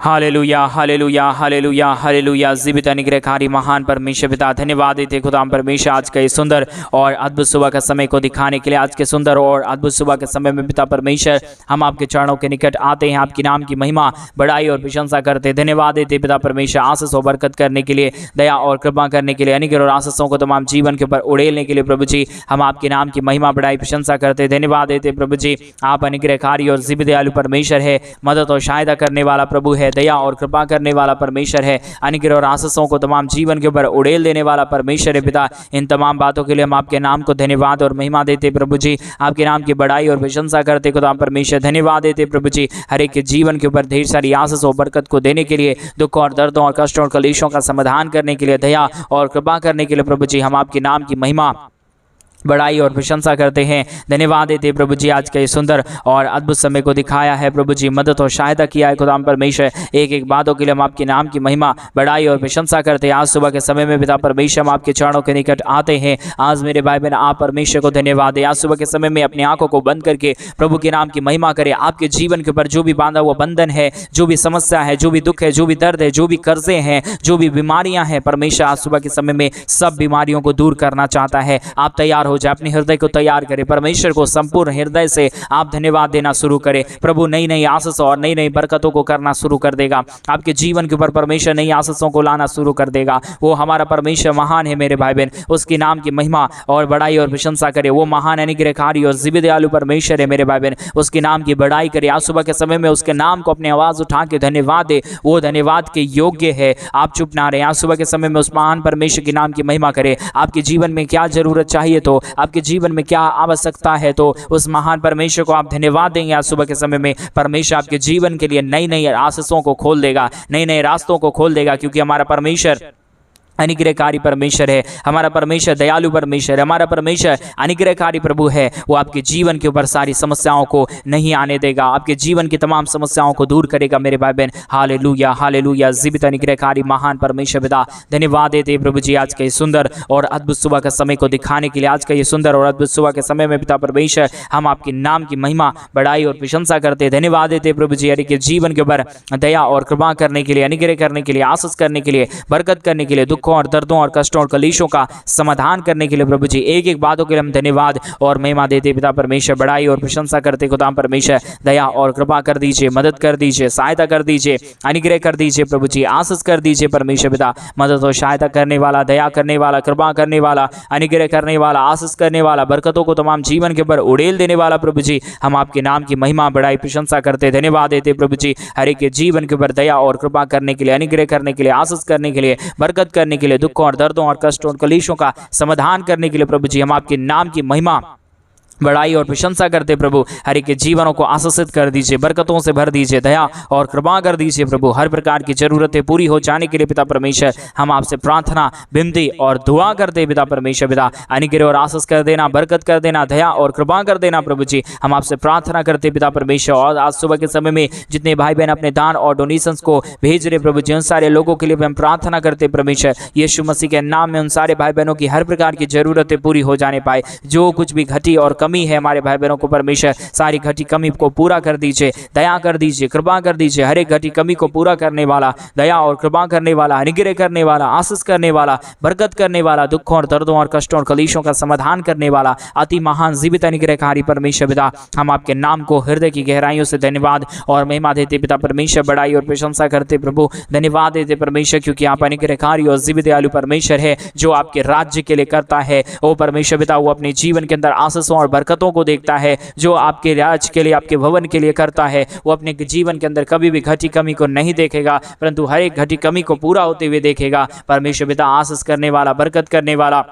Hallelujah hallelujah hallelujah hallelujah. जीवित अनुग्रहकारी महान परमेश्वर पिता, धन्यवाद देते खुदाम परमेश्वर आज का ये सुंदर और अद्भुत सुबह का समय को दिखाने के लिए। आज के सुंदर और अद्भुत सुबह के समय में पिता परमेश्वर हम आपके चरणों के निकट आते हैं, आपके नाम की महिमा बड़ाई और प्रशंसा करते। धन्यवाद देते पिता परमेश्वर आशीष और बरकत करने के लिए, दया और कृपा करने के लिए, अनुग्रह और आशीषों को तमाम जीवन के ऊपर उड़ेलने के लिए प्रभु जी हम आपके नाम की महिमा बड़ाई प्रशंसा करते। धन्यवाद देते प्रभु जी, आप अनुग्रहकारी और जीवित दयालु परमेश्वर है, मदद और सहायता करने वाला प्रभु है, दया और कृपा करने वाला परमेश्वर है, अनुग्रह और आशीषों को तमाम जीवन के ऊपर उड़ेल देने वाला परमेश्वर है पिता। इन तमाम बातों के लिए हम आपके नाम को धन्यवाद और महिमा देते प्रभु जी, आपके नाम की बड़ाई और प्रशंसा करते खुदा परमेश्वर। धन्यवाद देते प्रभु जी हर एक के जीवन के ऊपर ढेर सारी आशीष और बरकत को देने के लिए, दुख और दर्दों और कष्टों और कलेशों का समाधान करने के लिए, दया और कृपा करने के लिए प्रभु जी हम आपके नाम की महिमा बड़ाई और प्रशंसा करते हैं। धन्यवाद देते प्रभु जी आज के सुंदर और अद्भुत समय को दिखाया है प्रभु जी, मदद और सहायता किया है खुदाम परमेश्वर। एक एक बातों के लिए हम आपके नाम की महिमा बड़ाई और प्रशंसा करते हैं। आज सुबह के समय में पिता परमेश्वर हम आपके चरणों के निकट आते हैं। आज मेरे भाई बहन आप परमेश्वर को धन्यवाद दें। आज सुबह के समय में अपनी आंखों को बंद करके प्रभु के नाम की महिमा करें। आपके जीवन के ऊपर जो भी बांधा हुआ बंधन है, जो भी समस्या है, जो भी दुख है, जो भी दर्द है, जो भी कर्जे हैं, जो भी बीमारियां हैं, परमेश्वर आज सुबह के समय में सब बीमारियों को दूर करना चाहता है। आप तैयार हो जाए, अपने हृदय को तैयार करें, परमेश्वर को संपूर्ण हृदय से आप धन्यवाद देना शुरू करें। प्रभु नई नई आशीष और नई नई बरकतों को करना शुरू कर देगा। आपके जीवन के ऊपर परमेश्वर नई आशीषों को लाना शुरू कर देगा। वो हमारा परमेश्वर महान है मेरे भाई बहन, उसके नाम की महिमा और बड़ाई और प्रशंसा करें। वो महान अनुग्रहकारी और जीवित दयालु परमेश्वर है मेरे भाई बहन, उसके नाम की बड़ाई करें। आज सुबह के समय में उसके नाम को अपनी आवाज उठा के धन्यवाद दे। वो धन्यवाद के योग्य है, आप चुप ना रहे। आज सुबह के समय में उस महान परमेश्वर के नाम की महिमा करें। आपके जीवन में क्या जरूरत चाहिए, तो आपके जीवन में क्या आवश्यकता है, तो उस महान परमेश्वर को आप धन्यवाद देंगे। आज सुबह के समय में परमेश्वर आपके जीवन के लिए नई नई आशीषों को खोल देगा, नए नए रास्तों को खोल देगा, क्योंकि हमारा परमेश्वर अनुग्रहकारी परमेश्वर है, हमारा परमेश्वर दयालु परमेश्वर है, हमारा परमेश्वर अनुग्रहकारी प्रभु है। वो आपके जीवन के ऊपर सारी समस्याओं को नहीं आने देगा, आपके जीवन की तमाम समस्याओं को दूर करेगा मेरे भाई बहन। Hallelujah hallelujah. जीवित अनुग्रहकारी महान परमेश्वर पिता, धन्यवाद देते प्रभु जी आज के सुंदर और अद्भुत सुबह का समय को दिखाने के लिए। आज का ये सुंदर और अद्भुत सुबह के समय में पिता परमेश्वर हम आपके नाम की महिमा बड़ाई और प्रशंसा करते। धन्यवाद देते प्रभु जी हर के जीवन के ऊपर दया और कृपा करने के लिए, अनुग्रह करने के लिए, आशीष करने के लिए, बरकत करने के लिए, दुख और दर्दों और कष्टों और कलेशों का समाधान करने के लिए प्रभु जी एक एक बातों के लिए हम धन्यवाद और महिमा देते पिता परमेश्वर। बड़ाई और प्रशंसा करते खुदा परमेश्वर, दया और कृपा कर दीजिए, मदद कर दीजिए, सहायता कर दीजिए, अनुग्रह कर दीजिए प्रभु जी, आशीष कर दीजिए परमेश्वर पिता। मदद और सहायता करने वाला, दया करने वाला, कृपा करने वाला, अनुग्रह करने वाला, आशीष करने वाला, बरकतों को तमाम जीवन के ऊपर उड़ेल देने वाला प्रभु जी हम आपके नाम की महिमा बड़ाई प्रशंसा करते। धन्यवाद देते प्रभु जी हर एक के जीवन के ऊपर दया और कृपा करने के लिए, अनुग्रह करने के लिए, आशीष करने के लिए, बरकत करने के लिए, दुख और दर्दों और कष्टों और कलेशों का समाधान करने के लिए प्रभु जी हम आपके नाम की महिमा बड़ाई और प्रशंसा करते। प्रभु हर एक के जीवनों को आशीषित कर दीजिए, बरकतों से भर दीजिए, दया और कृपा कर दीजिए प्रभु। हर प्रकार की जरूरतें पूरी हो जाने के लिए पिता परमेश्वर हम आपसे प्रार्थना, विनती और दुआ करते पिता परमेश्वर पिता। अनुग्रह और आशीष कर देना, बरकत कर देना, दया और कृपा कर देना प्रभु जी हम आपसे प्रार्थना करते पिता परमेश्वर। और आज सुबह के समय में जितने भाई बहन अपने दान और डोनेशंस को भेज रहे प्रभु जी, उन सारे लोगों के लिए भी हम प्रार्थना करते परमेश्वर। यीशु मसीह के नाम में उन सारे भाई बहनों की हर प्रकार की जरूरतें पूरी हो जाने पाए। जो कुछ भी घटी और कमी है हमारे भाई बहनों को परमेश्वर, सारी घटी कमी को पूरा कर दीजिए, दया कर दीजिए, कृपा कर दीजिए। हर एक घटी कमी को पूरा करने वाला, दया और कृपा करने वाला, अनुग्रह करने वाला, आशीष करने वाला, बरकत करने वाला, दुखों और दर्दों और कष्टों और कलेशों का समाधान करने वाला अति महान जीवित अनुग्रहकारी परमेश्वर पिता हम आपके नाम को हृदय की गहराइयों से धन्यवाद और महिमा देते पिता परमेश्वर। बड़ाई और प्रशंसा करते प्रभु, धन्यवाद देते परमेश्वर, क्योंकि आप अनुग्रहकारी और जीवित दयालु परमेश्वर है, जो आपके राज्य के लिए करता है। ओ परमेश्वर पिता, वो अपने जीवन के अंदर आशीषों और बरकतों को देखता है, जो आपके राज के लिए, आपके भवन के लिए करता है। वो अपने जीवन के अंदर कभी भी घटी कमी को नहीं देखेगा, परंतु हर एक घटी कमी को पूरा होते हुए देखेगा। परमेश्वर पिता आशीष करने वाला, बरकत करने वाला,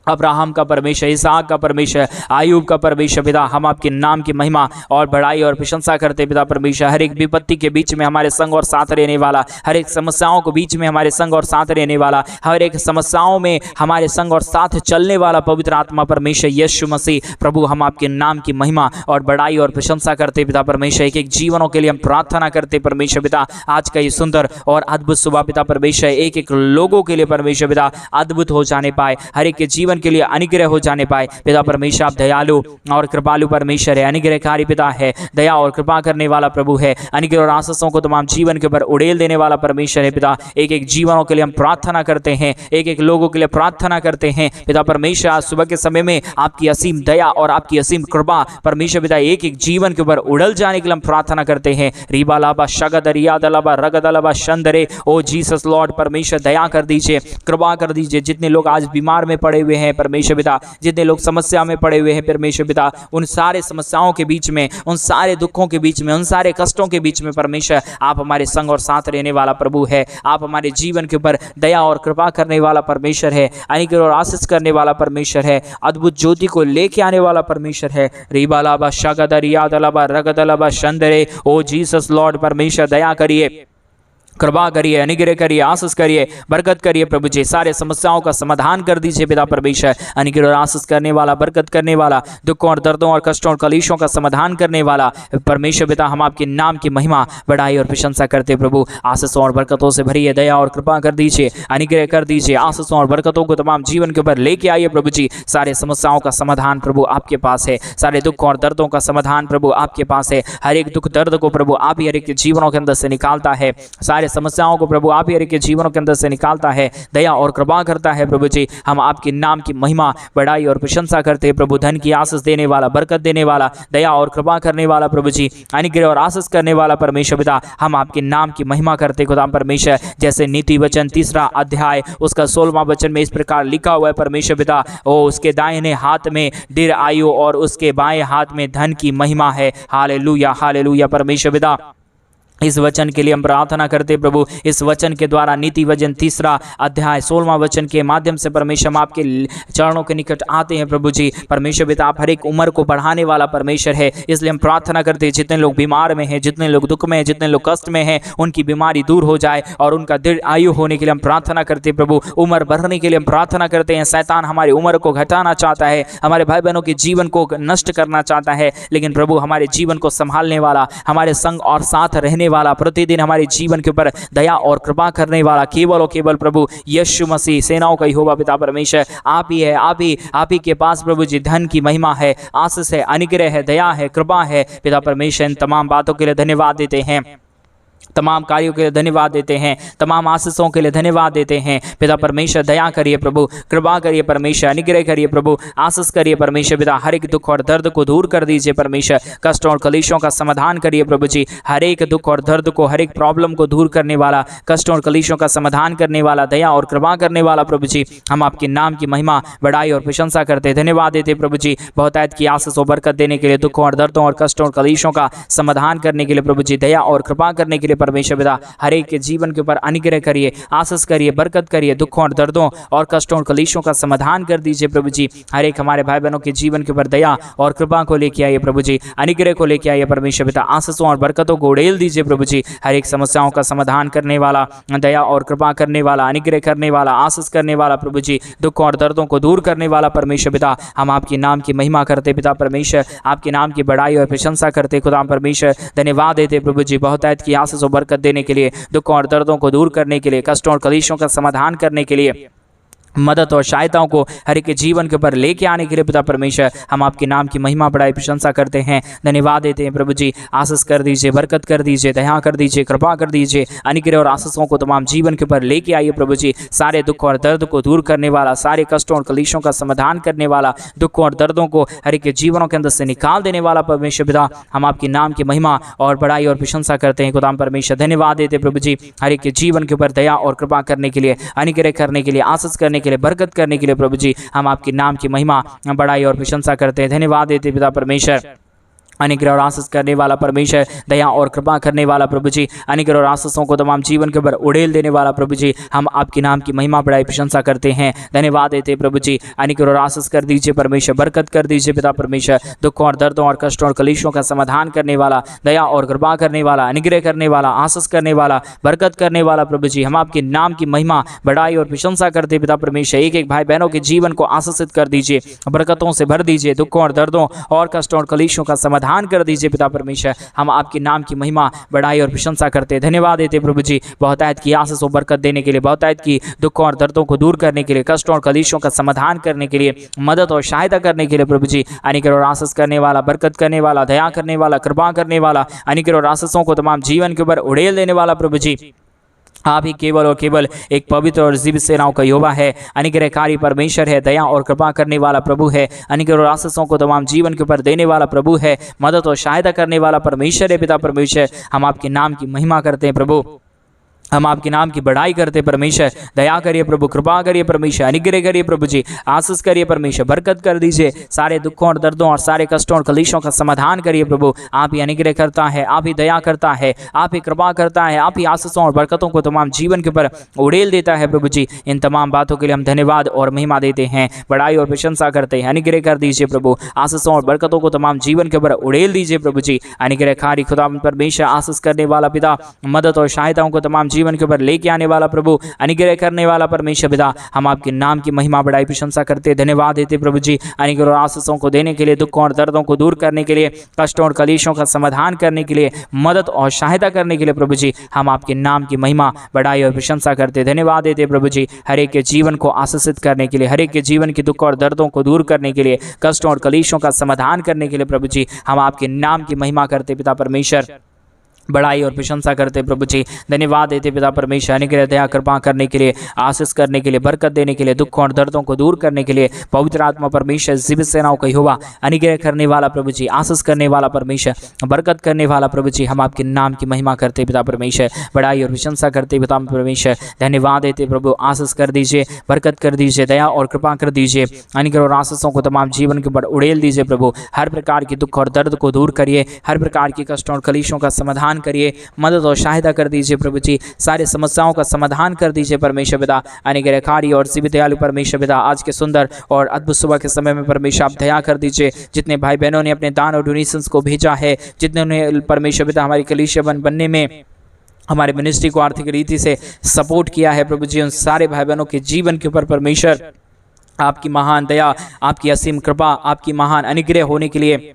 अब्राहम का परमेश्वर, इसहाक का परमेश्वर, आयूब का परमेश्वर पिता हम आपके नाम की महिमा और बड़ाई और प्रशंसा करते पिता परमेश्वर। हर एक विपत्ति के बीच में हमारे संग और साथ रहने वाला, हर एक समस्याओं के बीच में हमारे संग और साथ रहने वाला, हर एक समस्याओं में हमारे संग और साथ चलने वाला पवित्र आत्मा परमेश्वर यीशु मसीह प्रभु हम आपके नाम की महिमा और बड़ाई और प्रशंसा करते पिता परमेश्वर। एक एक जीवनों के लिए हम प्रार्थना करते परमेश्वर पिता। आज का ये सुंदर और अद्भुत सुबह पिता परमेश्वर एक एक लोगों के लिए परमेश्वर पिता अद्भुत हो जाने पाए। हर एक के जीवन जीवन के लिए अनुग्रह हो जाने पाए। पिता परमेश्वर, आप दयालु और कृपालु परमेश्वर है, अनुग्रहकारी पिता है, दया और कृपा करने वाला प्रभु है, अनुग्रह और आशीषों को तमाम जीवन के ऊपर उड़ेल देने वाला परमेश्वर है। पिता एक एक जीवनों के लिए हम प्रार्थना करते हैं, एक एक लोगों के लिए प्रार्थना करते हैं। पिता परमेश्वर, आज सुबह के समय में आपकी असीम दया और आपकी असीम कृपा परमेश्वर पिता एक एक जीवन के ऊपर उड़ल जाने के लिए हम प्रार्थना करते हैं। रीबा लाबा शगदरिया दलाबा रगदलाबा शंदरे, ओ जीसस लॉर्ड परमेश्वर दया कर दीजिए, कृपा कर दीजिए। जितने लोग आज बीमार में पड़े हुए हैं परमेश्वर पिता, जितने लोग समस्या में पड़े हुए हैं परमेश्वर पिता, उन सारे समस्याओं के बीच में, उन सारे दुखों के बीच में, उन सारे कष्टों के बीच में परमेश्वर आप हमारे संग और साथ रहने वाला प्रभु है। आप हमारे जीवन के ऊपर दया और कृपा करने वाला परमेश्वर है, अनुग्रह और आशीष करने वाला परमेश्वर है, अद्भुत ज्योति को लेके आने वाला परमेश्वर है। रीबालाबा शगदरिया दलाबा रगदलाबा शंदरे, ओ जीसस लॉर्ड परमेश्वर दया करिए, कृपा करिए, अनुग्रह करिए, आशीष करिए, बरकत करिए प्रभु जी। सारे समस्याओं का समाधान कर दीजिए पिता परमेश्वर, अनुग्रह और आशीष करने वाला, बरकत करने वाला, दुखों और दर्दों और कष्टों और कलेशों का समाधान करने वाला परमेश्वर पिता, हम आपके नाम की महिमा, बड़ाई और प्रशंसा करते प्रभु। आशीषों और बरकतों से भरिए, दया और कृपा कर दीजिए, अनुग्रह कर दीजिए, आशीषों और बरकतों को तमाम जीवन के ऊपर लेके आइए प्रभु जी। सारे समस्याओं का समाधान प्रभु आपके पास है, सारे दुखों और दर्दों का समाधान प्रभु आपके पास है। हर एक दुख दर्द को प्रभु आप ही हर एक के जीवनों के अंदर से निकालता है, सारे समस्याओं को प्रभु आप ही हर एक के जीवनों के अंदर से निकालता है, दया और कृपा करता है प्रभु जी। हम आपके नाम की महिमा, बड़ाई और प्रशंसा करते हैं प्रभु। धन की आशीष देने वाला, बरकत देने वाला, दया और कृपा करने वाला प्रभु जी, अनुग्रह और आशीष करने वाला परमेश्वर पिता, हम आपके नाम की महिमा करते खुदा परमेश्वर। जैसे नीति वचन 3 अध्याय उसका 16वां वचन में इस प्रकार लिखा हुआ है परमेश्वर पिता, ओ उसके दाहिने हाथ में दीर्घ आयु और उसके बाएं हाथ में धन की महिमा है। हालेलुया, हालेलुया परमेश्वर पिता, इस वचन के लिए हम प्रार्थना करते प्रभु। इस वचन के द्वारा नीति वचन 3 अध्याय 16वां वचन के माध्यम से परमेश्वर हम आपके चरणों के निकट आते हैं प्रभु जी। परमेश्वर पिता, आप हर एक उम्र को बढ़ाने वाला परमेश्वर है, इसलिए हम प्रार्थना करते हैं जितने लोग बीमार में हैं, जितने लोग दुख में हैं, जितने लोग कष्ट में हैं, उनकी बीमारी दूर हो जाए और उनका दीर्घ आयु होने के लिए हम प्रार्थना करते हैं प्रभु। उम्र बढ़ने के लिए हम प्रार्थना करते हैं। शैतान हमारी उम्र को घटाना चाहता है, हमारे भाई बहनों के जीवन को नष्ट करना चाहता है, लेकिन प्रभु हमारे जीवन को संभालने वाला, हमारे संग और साथ रहने वाला, प्रतिदिन हमारे जीवन के ऊपर दया और कृपा करने वाला केवल और केवल प्रभु यीशु मसीह, सेनाओं का यहोवा पिता परमेश्वर आप ही है। आप ही के पास प्रभु जी धन की महिमा है, आशीष है, अनुग्रह है, दया है, कृपा है पिता परमेश्वर। इन तमाम बातों के लिए धन्यवाद देते हैं, तमाम कार्यों के लिए धन्यवाद देते हैं, तमाम आशीषों के लिए धन्यवाद देते हैं पिता परमेश्वर। दया करिए प्रभु, कृपा करिए परमेश्वर, अनुग्रह करिए प्रभु, आशीष करिए परमेश्वर पिता। हर एक दुख और दर्द को दूर कर दीजिए परमेश्वर, कष्टों और कलेशों का समाधान करिए प्रभु जी। हर एक दुख और दर्द को, हर एक प्रॉब्लम को दूर करने वाला, कष्टों और कलेशों का समाधान करने वाला, दया और कृपा करने वाला प्रभु जी, हम आपके नाम की महिमा, बड़ाई और प्रशंसा करते, धन्यवाद देते प्रभु जी। बहुतायत की आशीष और बरकत देने के लिए, दुखों और दर्दों और कष्टों और कलेशों का समाधान करने के लिए प्रभु जी, दया और कृपा करने के लिए परमेश्वर पिता हर एक के जीवन के ऊपर अनुग्रह करिए, आशीष करिए, बरकत करिए, दुखों और दर्दों और कष्टों और कलेशों का समाधान कर दीजिए प्रभु जी। हर एक हमारे भाई बहनों के जीवन के ऊपर दया और कृपा को लेके आइए प्रभु जी, अनुग्रह को लेके आइए परमेश्वर पिता, आशीषों और बरकतों को उड़ेल दीजिए प्रभु जी। हर एक समस्याओं का समाधान करने वाला, दया और कृपा करने वाला, अनुग्रह करने वाला, आशीष करने वाला प्रभु जी, दुखों और दर्दों को दूर करने वाला परमेश्वर पिता, हम आपके नाम की महिमा करते पिता परमेश्वर, आपके नाम की बड़ाई और प्रशंसा करते खुदा परमेश्वर। धन्यवाद देते प्रभु जी, बहुतायत की आशीष और बरकत देने के लिए, दुखों और दर्दों को दूर करने के लिए, कष्टों और कलेशों का समाधान करने के लिए, मदद और सहायताओं को हर एक के जीवन के ऊपर लेके आने के लिए पिता परमेश्वर, हम आपके नाम की महिमा बड़ाई प्रशंसा करते हैं, धन्यवाद देते हैं प्रभु जी। आशीष कर दीजिए, बरकत कर दीजिए, दया कर दीजिए, कृपा कर दीजिए, अनुग्रह और आशीषों को तमाम जीवन के ऊपर लेके आइए प्रभु जी। सारे दुख और दर्द को दूर करने वाला, सारे कष्टों और कलेशों का समाधान करने वाला, दुखों और दर्दों को हर एक के जीवनों के अंदर से निकाल देने वाला परमेश्वर पिता, हम आपके नाम की महिमा और बड़ाई और प्रशंसा करते हैं खुदाम परमेश्वर। धन्यवाद देते प्रभु जी, हर एक के जीवन के ऊपर दया और कृपा करने के लिए, अनुग्रह करने के लिए, आशीष करने के लिए, बरकत करने के लिए प्रभु जी, हम आपके नाम की महिमा, बड़ाई और प्रशंसा करते हैं। धन्यवाद देते पिता परमेश्वर, अनुग्रह और आशीष करने वाला परमेश्वर, दया और कृपा करने वाला प्रभु जी, अनुग्रह और आशीषों को तमाम जीवन के ऊपर उड़ेल देने वाला प्रभु जी, हम आपके नाम की महिमा बड़ाई प्रशंसा करते हैं। धन्यवाद देते प्रभु जी, अनुग्रह और आशीष कर दीजिए परमेश्वर, बरकत कर दीजिए पिता परमेश्वर, दुखों और दर्दों और कष्टों और कलेशों का समाधान करने वाला, दया और कृपा करने वाला, अनुग्रह करने वाला, आशीष करने वाला, बरकत करने वाला प्रभु जी, हम आपके नाम की महिमा, बड़ाई और प्रशंसा करते पिता परमेश्वर। एक एक भाई बहनों के जीवन को आशीषित कर दीजिए, बरकतों से भर दीजिए, दुखों और दर्दों और कष्टों और कलेशों का समाधान समाधान कर दीजिए पिता परमेश्वर। हम आपके नाम की महिमा, बड़ाई और प्रशंसा करते, धन्यवाद देते प्रभु जी, बहुतायत की आशीष और बरकत देने के लिए, बहुतायत की दुखों और दर्दों को दूर करने के लिए, कष्टों और कलेशों का समाधान करने के लिए, मदद और सहायता करने के लिए प्रभु जी, अनुग्रह और आशीष करने वाला, बरकत करने वाला, दया करने वाला, कृपा करने वाला, अनुग्रह और आशीषों को तमाम जीवन के ऊपर उड़ेल देने वाला प्रभु जी, आप ही केवल और केवल एक पवित्र और जीवित सेनाओं का यहोवा है, अनुग्रहकारी परमेश्वर है, दया और कृपा करने वाला प्रभु है, अनुग्रह और आशीषों को तमाम जीवन के ऊपर देने वाला प्रभु है, मदद और सहायता करने वाला परमेश्वर है पिता परमेश्वर। हम आपके नाम की महिमा करते हैं प्रभु, हम आपके नाम की बड़ाई करते परमेश्वर। दया करिए प्रभु, कृपा करिए परमेश्वर, अनुग्रह करिए प्रभु जी, आशीष करिए परमेश्वर, बरकत कर दीजिए, सारे दुखों और दर्दों और सारे कष्टों और कलेशों का समाधान करिए प्रभु। आप ही अनुग्रह करता है, आप ही दया करता है, आप ही कृपा करता है, आप ही आशीषों और बरकतों को तमाम जीवन के ऊपर उड़ेल देता है प्रभु जी। इन तमाम बातों के लिए हम धन्यवाद और महिमा देते हैं, बड़ाई और प्रशंसा करते हैं। अनुग्रह कर दीजिए प्रभु, आशीषों और बरकतों को तमाम जीवन के ऊपर उड़ेल दीजिए प्रभु जी। अनुग्रहकारी खुदा परमेश्वर, आशीष करने वाला पिता, मदद और सहायताओं को तमाम जीवन के ऊपर लेके आने वाला प्रभु, अनुग्रह करने वाला परमेश्वर पिता, हम आपके नाम की महिमा, बड़ाई, प्रशंसा करते, धन्यवाद देते प्रभु जी। अनुग्रह और आशीषों को देने के लिए, दुखों और दर्दों को दूर करने के लिए, कष्टों और कलेशों का समाधान करने के लिए, मदद और सहायता करने के लिए प्रभु जी, हम आपके नाम की महिमा, बड़ाई और प्रशंसा करते, धन्यवाद देते प्रभु जी। हर एक के जीवन को आशीषित करने के लिए, हर एक के जीवन के दुख और दर्दों को दूर करने के लिए, कष्टों और कलेशों का समाधान करने के लिए प्रभु जी, हम आपके नाम की महिमा करते पिता परमेश्वर, बड़ाई और प्रशंसा करते प्रभु जी। धन्यवाद देते पिता परमेश्वर, अनुग्रह, दया, कृपा करने के लिए, आशीष करने के लिए, बरकत देने के लिए, दुखों और दर्दों को दूर करने के लिए, पवित्र आत्मा परमेश्वर, जीवित सेनाओं का यहोवा, अनुग्रह करने वाला प्रभु जी, आशीष करने वाला परमेश्वर, बरकत करने वाला प्रभु जी, हम आपके नाम की महिमा करते पिता परमेश्वर, बड़ाई और प्रशंसा करते पिता परमेश्वर। धन्यवाद देते प्रभु, आशीष कर दीजिए, बरकत कर दीजिए, दया और कृपा कर दीजिए, अनुग्रह और आशीषों को तमाम जीवन के ऊपर उड़ेल दीजिए प्रभु। हर प्रकार की दुख और दर्द को दूर करिए, हर प्रकार की कष्टों और कलेशों का समाधान करिए, मदद और सहायता कर दीजिए प्रभु जी, सारी समस्याओं का समाधान कर दीजिए परमेश्वर पिता। अनुग्रहकारी और जीवित दयालु परमेश्वर पिता, आज के सुंदर और अद्भुत सुबह के समय में परमेश्वर आप दया कर दीजिए। जितने भाई बहनों ने अपने दान और डोनेशंस को भेजा है, जितने ने परमेश्वर पिता हमारी कलीसिया बनने में, हमारे मिनिस्ट्री को आर्थिक रीति से सपोर्ट किया है प्रभु जी, उन सारे भाई बहनों के जीवन के ऊपर परमेश्वर आपकी महान दया, आपकी असीम कृपा, आपकी महान अनुग्रह होने के लिए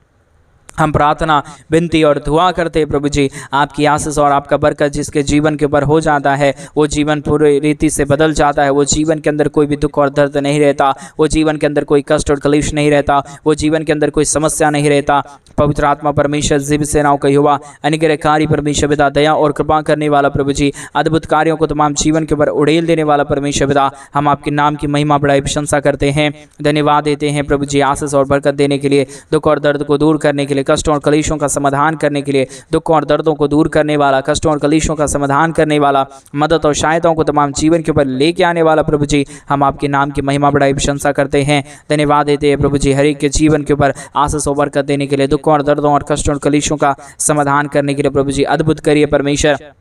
हम प्रार्थना, विनती और दुआ करते हैं प्रभु जी। आपकी आशीष और आपका बरकत जिसके जीवन के ऊपर हो जाता है, वो जीवन पूरी रीति से बदल जाता है। वो जीवन के अंदर कोई भी दुख और दर्द नहीं रहता, वो जीवन के अंदर कोई कष्ट और कलेश नहीं रहता, वो जीवन के अंदर कोई समस्या नहीं रहता। पवित्र आत्मा परमेश्वर, जीवित सेनाओं का यहोवा, अनुग्रहकारी परमेश्वर पिता, दया और कृपा करने वाला प्रभु जी, अद्भुत कार्यों को तमाम जीवन के ऊपर उड़ेल देने वाला परमेश्वर पिता, हम आपके नाम की महिमा, बड़ाई, प्रशंसा करते हैं, धन्यवाद देते हैं प्रभु जी। आशीष और बरकत देने के लिए, दुख और दर्द को दूर करने के लिए, कष्टों और कलेशों का समाधान करने के लिए, दुखों और दर्दों को दूर करने वाला, कष्टों और कलेशों का समाधान करने वाला, मदद और सहायताओं को तमाम जीवन के ऊपर लेके आने वाला प्रभु जी, हम आपके नाम की महिमा, बड़ाई, प्रशंसा करते हैं, धन्यवाद देते हैं प्रभु जी। हर एक के जीवन के ऊपर आशीष और बरकत देने के लिए, दुखों और दर्दों और कष्टों और कलेशों का समाधान करने के लिए प्रभु जी, अद्भुत करिए परमेश्वर,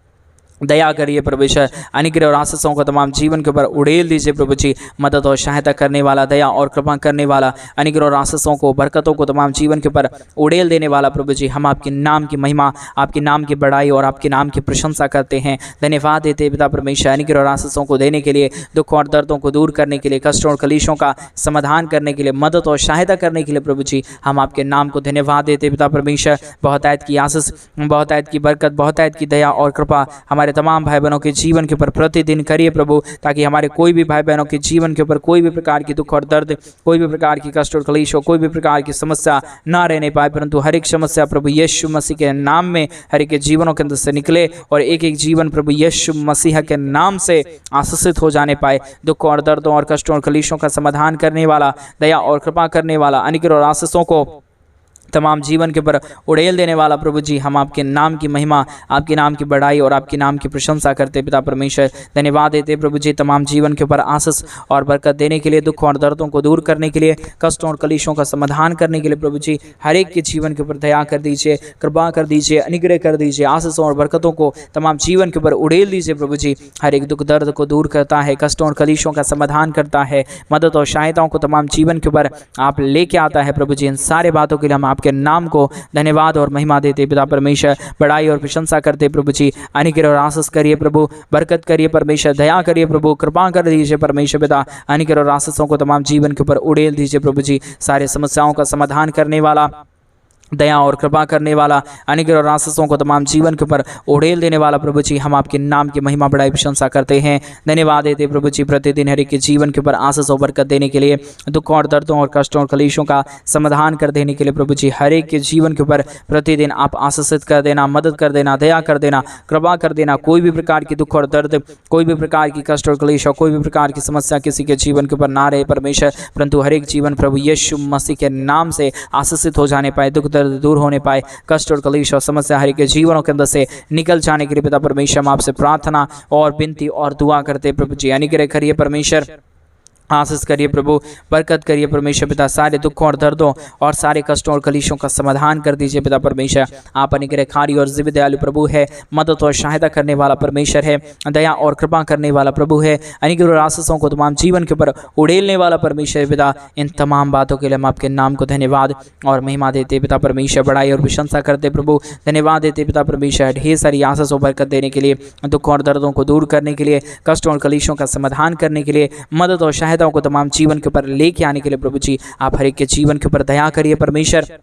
दया करिए परमेश्वर, अनुग्रह और आशीषों को तमाम जीवन के ऊपर उड़ेल दीजिए प्रभु जी। मदद और सहायता करने वाला, दया और कृपा करने वाला, अनुग्रह और आशीषों को, बरकतों को तमाम जीवन के ऊपर उड़ेल देने वाला प्रभु जी, हम आपके नाम की महिमा, आपके नाम की बड़ाई और आपके नाम की प्रशंसा करते हैं, धन्यवाद देते हैं पिता परमेश्वर, अनुग्रह और आशीषों को देने के लिए, दुखों और दर्दों को दूर करने के लिए, कष्टों और कलेशों का समाधान करने के लिए, मदद और सहायता करने के लिए प्रभु जी, हम आपके नाम को धन्यवाद देते हैं पिता परमेश्वर। बहुतायत की आशीष, बहुतायत की बरकत, बहुतायत की दया और कृपा हमारे तमाम भाई बहनों के जीवन के ऊपर प्रतिदिन करिए प्रभु, ताकि हमारे कोई भी भाई बहनों के जीवन के ऊपर कोई भी प्रकार की दुख और दर्द, कोई भी प्रकार की कष्ट और कलेश हो, कोई भी प्रकार की समस्या ना रहने पाए, परंतु हर एक समस्या प्रभु यीशु मसीह के नाम में हर एक के जीवनों के अंदर से निकले और एक एक जीवन प्रभु यीशु मसीह के नाम से आशीषित हो जाने पाए। दुखों और दर्दों और कष्टों और कलेशों का समाधान करने वाला, दया और कृपा करने वाला, अनुग्रह और आशीषों को तमाम जीवन के ऊपर उड़ेल देने वाला प्रभु जी, हम आपके नाम की महिमा, आपके नाम की बड़ाई और आपके नाम की प्रशंसा करते पिता परमेश्वर। धन्यवाद देते प्रभु जी, तमाम जीवन के ऊपर आशीष और बरकत देने के लिए, दुख और दर्दों को दूर करने के लिए, कष्टों और कलेशों का समाधान करने के लिए प्रभु जी, हर एक के जीवन के ऊपर दया कर दीजिए, कृपा कर दीजिए, अनुग्रह कर दीजिए, आशीषों और बरकतों को तमाम जीवन के ऊपर उड़ेल दीजिए प्रभु जी। हर एक दुख दर्द को दूर करता है, कष्टों और कलेशों का समाधान करता है, मदद और सहायताओं को तमाम जीवन के ऊपर आप लेके आता है प्रभु जी। इन सारे बातों के लिए हम आपके नाम को धन्यवाद और महिमा देते पिता परमेश्वर, बड़ाई और प्रशंसा करते प्रभु जी। अनुग्रह और आशीष करिए प्रभु, बरकत करिए परमेश्वर, दया करिए प्रभु, कृपा कर दीजिए परमेश्वर पिता। अनुग्रह और आशीषों को तमाम जीवन के ऊपर उड़ेल दीजिए प्रभु जी। सारे समस्याओं का समाधान करने वाला, दया और कृपा करने वाला, अनुग्रह और आशीषों को तमाम जीवन के ऊपर उड़ेल देने वाला प्रभु जी, हम आपके नाम की महिमा बड़ाई प्रशंसा करते हैं, धन्यवाद देते प्रभु जी। प्रतिदिन हर एक के जीवन के ऊपर आशीष और बरकत देने के लिए, दुख और दर्दों और कष्टों और कलेशों का समाधान कर देने के लिए प्रभु जी, हर एक के जीवन के ऊपर प्रतिदिन आप आशीषित कर देना, मदद कर देना, दया कर देना, कृपा कर देना। कोई भी प्रकार की दुख और दर्द, कोई भी प्रकार की कष्ट और कलेश और कोई भी प्रकार की समस्या किसी के जीवन के ऊपर ना रहे परमेश्वर, परंतु हर एक जीवन प्रभु यीशु मसीह के नाम से आशीषित हो जाने पाए, दुख दर्द दूर होने पाए, कष्ट और कलेश और समस्या हर एक के जीवनों के अंदर से निकल जाने के लिए पिता परमेश्वर हम आपसे प्रार्थना और विनती और दुआ करते प्रभु जी। अनुग्रह करिए परमेश्वर, आशीष करिए प्रभु, बरकत करिए परमेश्वर पिता, सारे दुखों और दर्दों और सारे कष्टों और कलेशों का समाधान कर दीजिए पिता परमेश्वर। आप अनुग्रहकारी और जीवित दयालु प्रभु है, मदद और सहायता करने वाला परमेश्वर है, दया और कृपा करने वाला प्रभु है, अनुग्रह और आशीषों को तमाम जीवन के ऊपर उड़ेलने वाला परमेश्वर पिता। इन तमाम बातों के लिए हम आपके नाम को धन्यवाद और महिमा देते पिता परमेश्वर, बड़ाई और प्रशंसा करते प्रभु, धन्यवाद देते पिता परमेश्वर, ढेर सारी आशीष और बरकत देने के लिए, दुख और दर्दों को दूर करने के लिए, कष्टों और कलेशों का समाधान करने के लिए, मदद और सहायता को तमाम जीवन के ऊपर लेके आने के लिए प्रभु जी, आप हर एक के जीवन के ऊपर दया करिए परमेश्वर,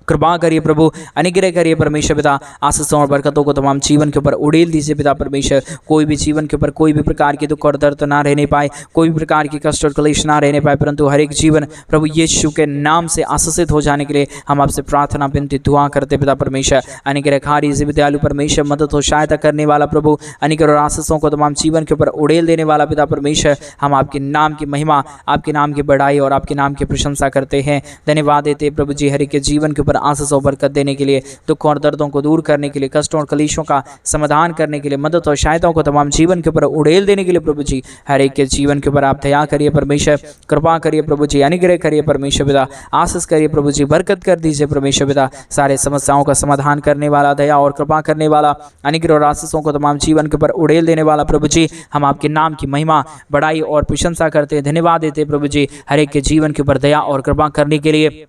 कृपा करिए प्रभु, अनुग्रह करिए परमेश्वर पिता, आशीषों और बरकतों को तमाम जीवन के ऊपर उड़ेल दीजिए पिता परमेश्वर। कोई भी जीवन के ऊपर कोई भी प्रकार की दुख और दर्द ना रहने पाए, कोई भी प्रकार की कष्ट और क्लेश ना रहने पाए, परंतु हर एक जीवन प्रभु यीशु के नाम से आशीषित हो जाने के लिए हम आपसे प्रार्थना विनती दुआ करते पिता परमेश्वर। अनुग्रहकारी जीवित दयालु परमेश्वर, मदद और सहायता करने वाला प्रभु, अनुग्रह और आशीषों को तमाम जीवन के ऊपर उड़ेल देने वाला पिता परमेश्वर, हम आपके नाम की महिमा, आपके नाम की बड़ाई और आपके नाम की प्रशंसा करते हैं, धन्यवाद देते प्रभु जी। हर एक के जीवन के ऊपर आशीष और बरकत देने के लिए, दुख और दर्दों को दूर करने के लिए, कष्टों और कलेशों का समाधान करने के लिए, मदद और सहायताओं को तमाम जीवन के ऊपर उड़ेल देने के लिए प्रभु जी, हर एक के जीवन के ऊपर आप दया करिए परमेश्वर, कृपा करिए प्रभु जी, अनुग्रह करिए परमेश्वर पिता, आशीष करिए प्रभु जी, बरकत कर दीजिए परमेश्वर पिता। सारे समस्याओं का समाधान करने वाला, दया और कृपा करने वाला, अनुग्रह और आशीषों को तमाम जीवन के ऊपर उड़ेल देने वाला प्रभु जी, हम आपके नाम की महिमा, बड़ाई और प्रशंसा करते हैं, धन्यवाद देते हैं प्रभु जी। हर एक के जीवन के ऊपर दया और कृपा करने के लिए,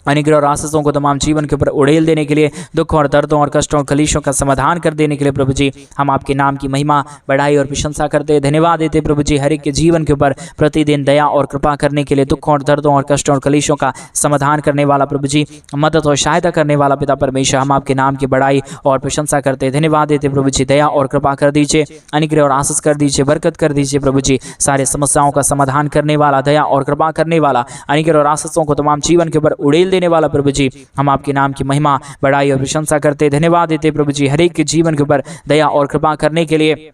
अनुग्रह और आशीषों को तमाम जीवन के ऊपर उड़ेल देने के लिए, दुख और दर्दों और कष्टों और कलेशों का समाधान कर देने के लिए प्रभु जी, हम आपके नाम की महिमा, बड़ाई और प्रशंसा करते हैं, धन्यवाद देते प्रभु जी। हर एक के जीवन के ऊपर प्रतिदिन दया और कृपा करने के लिए, दुख और दर्दों और कष्टों और कलेशों का समाधान करने वाला प्रभु जी, मदद और सहायता करने वाला पिता परमेश्वर, हम आपके नाम की बड़ाई और प्रशंसा करते हैं, धन्यवाद देते प्रभु जी। दया और कृपा कर दीजिए, अनुग्रह और आशीष कर दीजिए, बरकत कर दीजिए प्रभु जी। सारे समस्याओं का समाधान करने वाला, दया और कृपा करने वाला, अनुग्रह और आशीषों को तमाम जीवन के ऊपर उड़ेल देने वाला प्रभु जी, हम आपके नाम की महिमा, बड़ाई और प्रशंसा करते, धन्यवाद देते प्रभु जी। हर एक के जीवन के ऊपर दया और कृपा करने के लिए,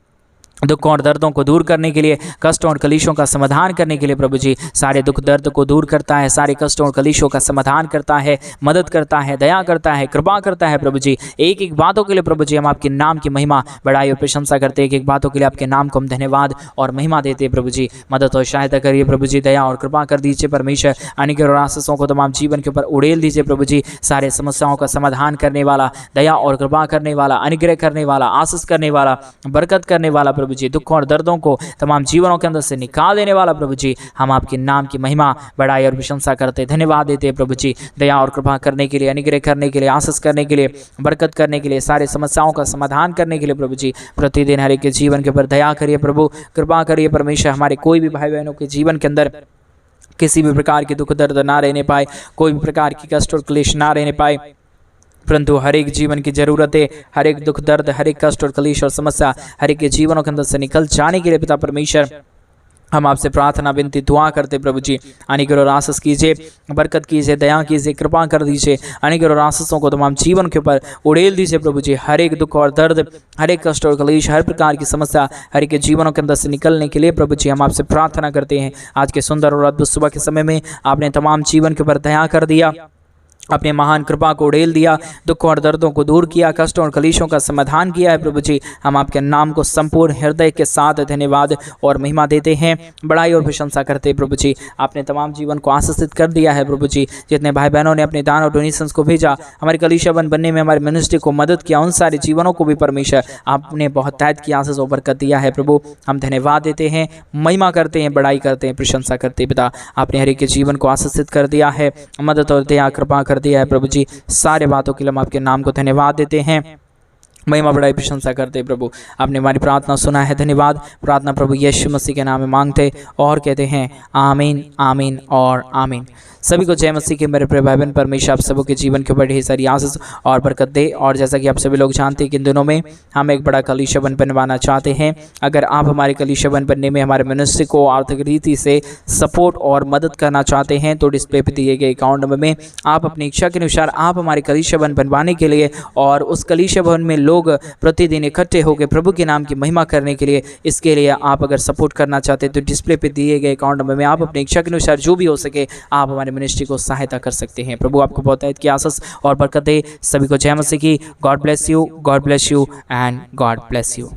दुख और दर्दों को दूर करने के लिए, कष्टों और कलेशों का समाधान करने के लिए प्रभु जी, सारे दुख दर्द को दूर करता है, सारे कष्टों और कलेशों का समाधान करता है, मदद करता है, दया करता है, कृपा करता है प्रभु जी। एक एक बातों के लिए प्रभु जी हम आपके नाम की महिमा, बड़ाई और प्रशंसा करते हैं, एक एक बातों के लिए आपके नाम को हम धन्यवाद और महिमा देते हैं प्रभु जी। मदद और सहायता करिए प्रभु जी, दया और कृपा कर दीजिए परमेश्वर, अनुग्रह और आशीषों को तमाम जीवन के ऊपर उड़ेल दीजिए प्रभु जी। सारे समस्याओं का समाधान करने वाला, दया और कृपा करने वाला, अनुग्रह करने वाला, आशीष करने वाला, बरकत करने वाला प्रभु जी, दुख और दर्दों को तमाम जीवनों के अंदर से निकाल देने वाला प्रभु जी, हम आपके नाम की महिमा, बड़ाई और प्रशंसा करते, धन्यवाद देते हैं प्रभु जी। दया और कृपा करने के लिए, अनुग्रह करने के लिए, आशीष करने के लिए, बरकत करने के लिए, सारे समस्याओं का समाधान करने के लिए प्रभु जी, प्रतिदिन हर एक के जीवन के ऊपर दया करिए प्रभु, कृपा करिए परमेश्वर। हमारे कोई भी भाई बहनों के जीवन के अंदर किसी भी प्रकार की दुख दर्द ना रहने पाए, कोई भी प्रकार की कष्ट और क्लेश ना रहने पाए, परंतु हर एक जीवन की जरूरतें, हर एक दुख दर्द, हर एक कष्ट और कलेश और समस्या हर एक के जीवनों के अंदर से निकल जाने के लिए पिता परमेश्वर हम आपसे प्रार्थना विनती दुआ करते प्रभु जी। अनुग्रह और आशीष कीजिए, बरकत कीजिए, दया कीजिए, कृपा कर दीजिए, अनुग्रह और आशीषों को तमाम जीवन के ऊपर उड़ेल दीजिए प्रभु जी। हर एक दुख और दर्द, हर एक कष्ट और कलेश, हर प्रकार की समस्या हर एक के जीवनों के अंदर से निकलने के लिए प्रभु जी हम आपसे प्रार्थना करते हैं। आज के सुंदर और अद्भुत सुबह के समय में आपने तमाम जीवन के ऊपर दया कर दिया, अपने महान कृपा को उड़ेल दिया, दुख और दर्दों को दूर किया, कष्टों और कलेशों का समाधान किया है प्रभु जी। हम आपके नाम को संपूर्ण हृदय के साथ धन्यवाद और महिमा देते हैं, बड़ाई और प्रशंसा करते हैं प्रभु जी। आपने तमाम जीवन को आशीषित कर दिया है प्रभु जी। जितने भाई बहनों ने अपने दान और डोनेशंस को भेजा, हमारे कलीसिया बनने में हमारे मिनिस्ट्री को मदद किया, उन सारे जीवनों को भी परमेश्वर आपने बहुत तायत की आशीष और बरकत दिया है प्रभु। हम धन्यवाद देते हैं, महिमा करते हैं, बड़ाई करते हैं, प्रशंसा करते हैं पिता। आपने हर एक के जीवन को आशीषित कर दिया है, मदद और दया कृपा कर दिया है प्रभु जी। सारे बातों के लिए हम आपके नाम को धन्यवाद देते हैं, महिमा बड़ाई प्रशंसा करते हैं प्रभु। आपने हमारी प्रार्थना सुना है, धन्यवाद। प्रार्थना प्रभु यीशु मसीह के नाम में मांगते और कहते हैं आमीन, आमीन और आमीन। सभी को जय मसीह के मेरे प्रिय भाई बहन। परमेश्वर आप सबों के जीवन के ऊपर ढेर सारी आशीष और बरकत दे। और जैसा कि आप सभी लोग जानते हैं कि इन दिनों में हम एक बड़ा कलीसिया बनवाना चाहते हैं। अगर आप हमारे कलीसिया बनने में हमारे मिनिस्ट्री को आर्थिक रीति से सपोर्ट और मदद करना चाहते हैं तो डिस्प्ले पे दिए गए अकाउंट नंबर में आप अपनी इच्छा के अनुसार आप हमारे कलीसिया बनवाने के लिए और उस कलीसिया भवन में लोग प्रतिदिन इकट्ठे होकर प्रभु के नाम की महिमा करने के लिए, इसके लिए आप अगर सपोर्ट करना चाहते हैं तो डिस्प्ले पे दिए गए अकाउंट नंबर में आप अपनी इच्छा के अनुसार जो भी हो सके आप हमारे मिनिस्ट्री को सहायता कर सकते हैं। प्रभु आपको बहुत की आशीष और बरकत दे। सभी को जय मसीह की। God bless you and God bless you.